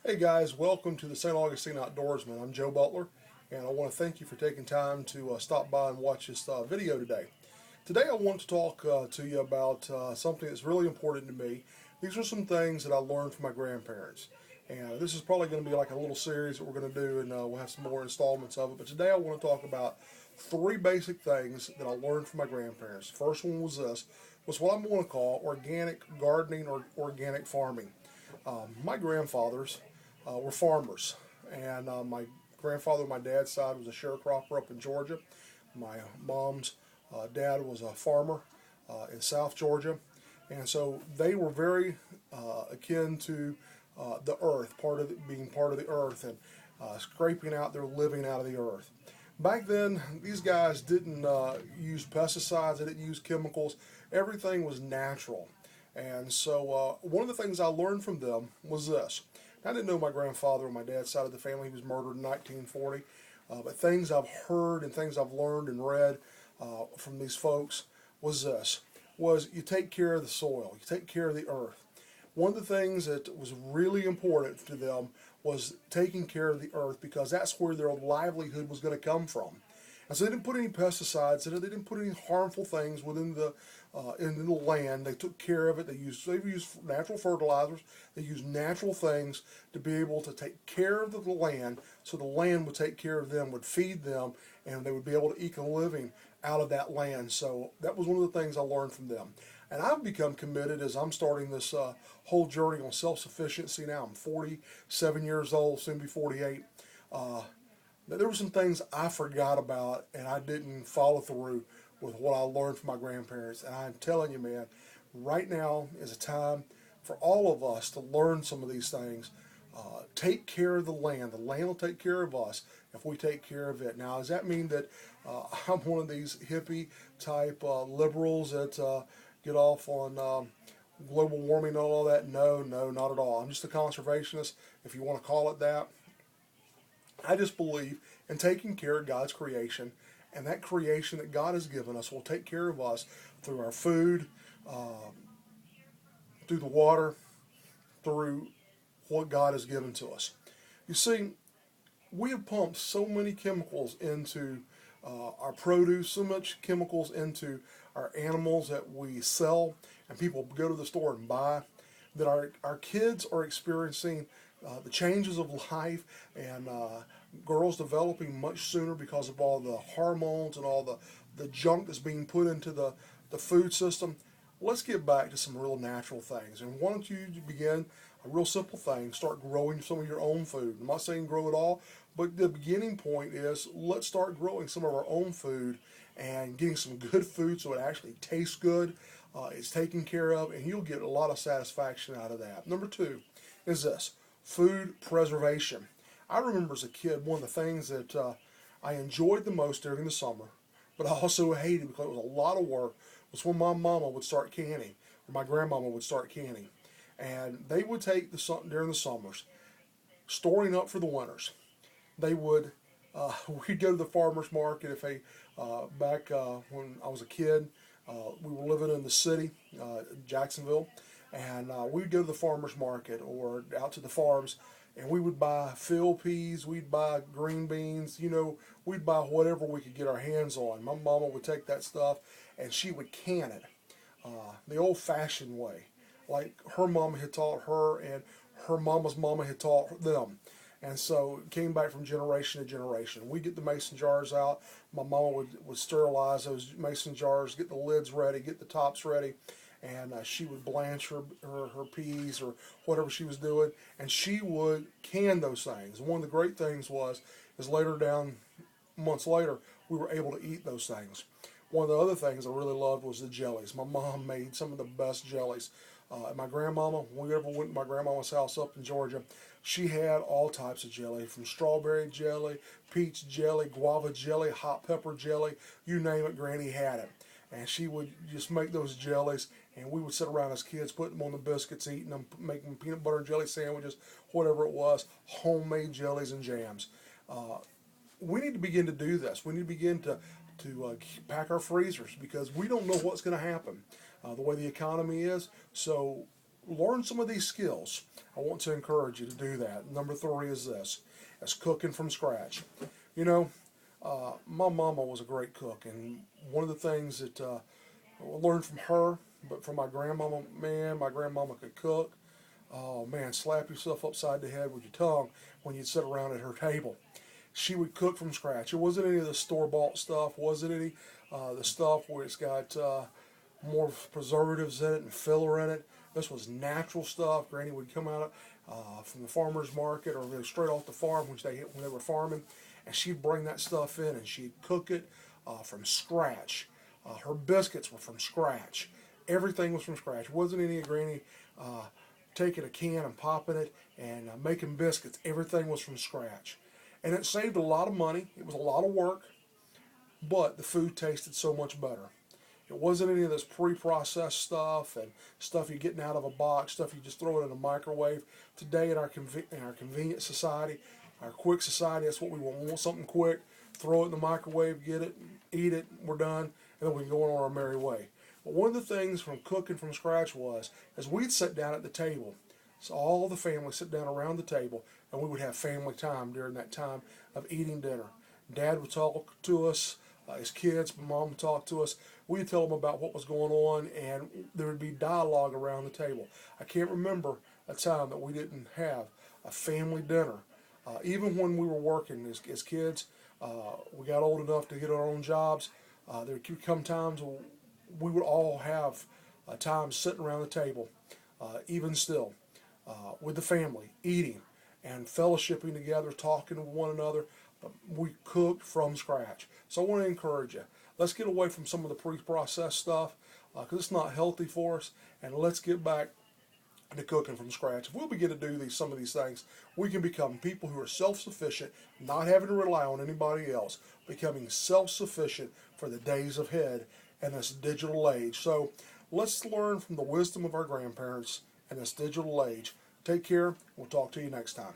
Hey guys, welcome to the St. Augustine Outdoorsman. I'm Joe Butler, and I want to thank you for taking time to stop by and watch this video today. Today I want to talk to you about something that's really important to me. These are some things that I learned from my grandparents. And this is probably going to be like a little series that we're going to do, and we'll have some more installments of it. But today I want to talk about three basic things that I learned from my grandparents. The first one was what I'm going to call organic gardening or organic farming. My grandfathers were farmers, and my grandfather on my dad's side was a sharecropper up in Georgia. My mom's dad was a farmer in South Georgia, and so they were very akin to the earth, being part of the earth and scraping out their living out of the earth. Back then, these guys didn't use pesticides, they didn't use chemicals. Everything was natural. And so, one of the things I learned from them was this. I didn't know my grandfather on my dad's side of the family. He was murdered in 1940. But things I've heard and things I've learned and read from these folks was this, was you take care of the soil, you take care of the earth. One of the things that was really important to them was taking care of the earth because that's where their livelihood was going to come from. And so they didn't put any pesticides in it. They didn't put any harmful things within the in the land. They took care of it. They used natural fertilizers. They used natural things to be able to take care of the land, so the land would take care of them, would feed them, and they would be able to eke a living out of that land. So that was one of the things I learned from them. And I've become committed as I'm starting this whole journey on self-sufficiency now. I'm 47 years old, soon be 48. There were some things I forgot about and I didn't follow through with what I learned from my grandparents. And I'm telling you, man, right now is a time for all of us to learn some of these things. Take care of the land. The land will take care of us if we take care of it. Now, does that mean that I'm one of these hippie type liberals that get off on global warming and all that? No, no, not at all. I'm just a conservationist, if you want to call it that. I just believe in taking care of God's creation, and that creation that God has given us will take care of us through our food, through the water, through what God has given to us. You see, we have pumped so many chemicals into our produce, so much chemicals into our animals that we sell and people go to the store and buy, that our kids are experiencing the changes of life and girls developing much sooner because of all the hormones and all the junk that's being put into the food system. Let's get back to some real natural things. And why don't you begin a real simple thing, start growing some of your own food. I'm not saying grow it all, but the beginning point is let's start growing some of our own food and getting some good food so it actually tastes good, it's taken care of, and you'll get a lot of satisfaction out of that. Number two is this, food preservation. I remember as a kid, one of the things that I enjoyed the most during the summer, but I also hated because it was a lot of work, was when my mama would start canning, or my grandmama would start canning. And they would take during the summers, storing up for the winters. They would, we'd go to the farmer's market back when I was a kid, we were living in the city, Jacksonville, and we'd go to the farmer's market or out to the farms, and we would buy field peas, we'd buy green beans, we'd buy whatever we could get our hands on. My mama would take that stuff and she would can it the old-fashioned way, like her mama had taught her and her mama's mama had taught them. And so it came back from generation to generation. We get the mason jars out. My mama would sterilize those mason jars, get the lids ready, get the tops ready, and she would blanch her peas or whatever she was doing, and she would can those things. And one of the great things is later down, months later, we were able to eat those things. One of the other things I really loved was the jellies. My mom made some of the best jellies. My grandmama, when we ever went to my grandmama's house up in Georgia, she had all types of jelly, from strawberry jelly, peach jelly, guava jelly, hot pepper jelly, you name it, Granny had it. And she would just make those jellies, and we would sit around as kids, putting them on the biscuits, eating them, making peanut butter and jelly sandwiches, whatever it was, homemade jellies and jams. We need to begin to do this. We need to begin to pack our freezers because we don't know what's going to happen the way the economy is. So learn some of these skills. I want to encourage you to do that. Number 3 is this: is cooking from scratch. You know, my mama was a great cook, and one of the things that I learned from her, but from my grandmama, man, my grandmama could cook. Oh man, slap yourself upside the head with your tongue when you'd sit around at her table. She would cook from scratch. It wasn't any of the store-bought stuff. Wasn't any the stuff where it's got more preservatives in it and filler in it. This was natural stuff. Granny would come out from the farmer's market or straight off the farm, which when they were farming, and she'd bring that stuff in and she'd cook it from scratch. Her biscuits were from scratch. Everything was from scratch. It wasn't any of Granny taking a can and popping it and making biscuits. Everything was from scratch. And it saved a lot of money. It was a lot of work, but the food tasted so much better. It wasn't any of this pre-processed stuff and stuff you're getting out of a box, stuff you just throw it in a microwave. Today in our convenient society, our quick society, that's what we want. We want something quick, throw it in the microwave, get it, eat it, we're done, and then we can go on our merry way. But one of the things from cooking from scratch was, as we'd sit down at the table, so all the family sit down around the table, and we would have family time during that time of eating dinner. Dad would talk to us, his kids, my mom would talk to us. We'd tell them about what was going on, and there would be dialogue around the table. I can't remember a time that we didn't have a family dinner. Even when we were working as kids, we got old enough to get our own jobs. There would come times when we would all have time sitting around the table, even still, with the family, eating and fellowshipping together, talking to one another. But we cooked from scratch. So I want to encourage you. Let's get away from some of the pre-processed stuff because it's not healthy for us, and let's get back to cooking from scratch. If we'll begin to do some of these things, we can become people who are self-sufficient, not having to rely on anybody else, becoming self-sufficient for the days ahead in this digital age. So let's learn from the wisdom of our grandparents in this digital age. Take care. We'll talk to you next time.